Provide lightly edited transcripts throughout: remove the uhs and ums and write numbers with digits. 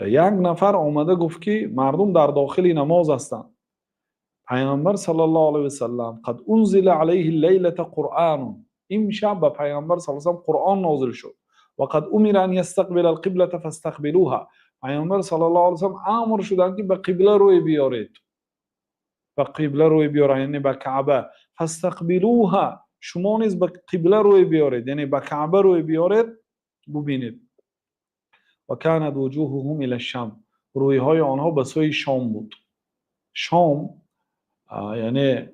یک نفر آمده گفت که مردم در داخل نماز هستند. پیامبر صلی الله علیه و سلم قد انزل علیه اللیلة قرآن، این شب به پیامبر صلی الله علیه و سلم قرآن نازل شد. و قد امر ان یستقبل القبلة فاستقبلوها، پیامبر صلی الله علیه و سلم امر شدند که به قبله روی بیارید، به قبله روی بیارید یعنی به کعبه. فاستقبلوها، شما نیز به قبله روی بیارید یعنی به کعبه روی بیارید. ببینید و کانت وجوههم الی الشام، روی های آنها به سوی شام بود. شام یعنی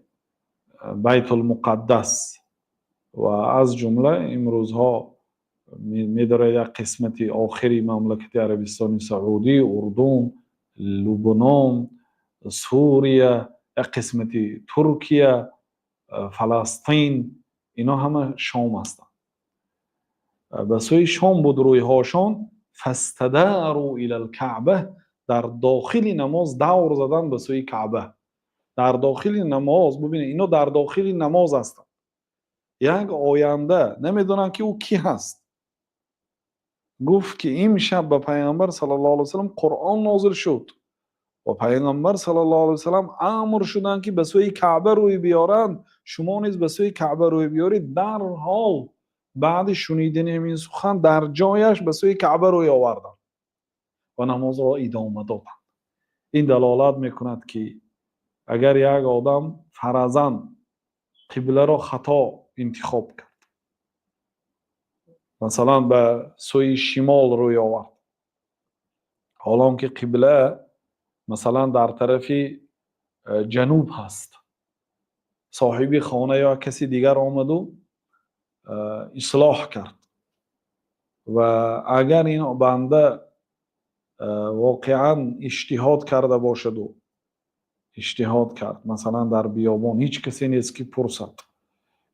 بیت المقدس و از جمله امروزها می‌داره یک قسمتی آخری مملکت عربستان سعودی، اردن، لبنان، سوریه، یک قسمتی ترکیه، فلسطین، اینا همه شام هستند. به سوی شام بود روی هاشان. فاستداروا الی الکعبه، در داخل نماز دور زدن به سوی کعبه. در داخل نماز، ببینید اینا در داخل نماز هستند. یک آینده نمیدونن که او کی هست گفت که این شب به پیامبر صلی الله علیه و سلم قرآن نازل شد و پیامبر صلی الله علیه و سلم امر شدن که به سوی کعبه روی بیارند، شما نیز به سوی کعبه روی بیارید. در حال بعد شنیدن این سخن در جایش به سوی کعبه روی آوردن و نماز را ادامه دادند. این دلالت میکند که اگر یک آدم فرضاً قبله را خطا انتخاب کرد، مثلا به سوی شمال روی آورد، حالان که قبله مثلا در طرف جنوب هست، صاحب خانه یا کسی دیگر آمد و اصلاح کرد و اگر این بنده واقعا اجتهاد کرده باشد و اجتهاد کرد، مثلا در بیابان هیچ کسی نیست که پرسد،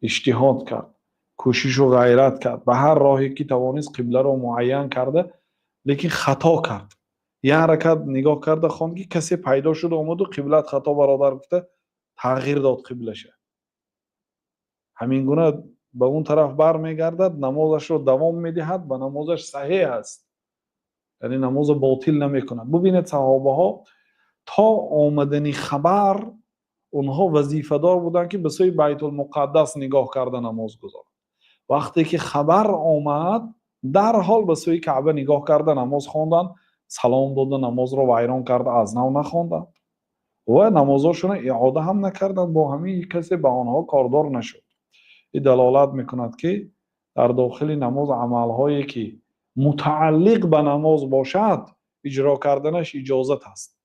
اجتهاد کرد، کوشش و غیرت کرد، به هر راهی که توانست قبله را معین کرده، لیکن خطا کرد. یه حرکت نگاه کرده خواند که کسی پیدا شد آمد و قبلت خطا برادر گفته تغییر داد قبلشه، همین گونه به اون طرف برمیگردد، نمازش رو دوام میدهد، به نمازش صحیح است، یعنی نماز باطل نمیکند. ببینید صحابه ها تا آمدن خبر اونها وظیفه دار بودن که به سوی بیت المقدس نگاه کرده نماز گذارد. وقتی که خبر آمد در حال به سوی کعبه نگاه کرده نماز خواندن، سلام دادن، نماز رو ویران کرده، از نو نخواندن و نمازشون اعاده هم نکردن، با همین کسی به آنها کاردار نشد. این دلالت میکند که در داخل نماز عملهایی که متعلق به نماز باشد اجرا کردنش اجازت است.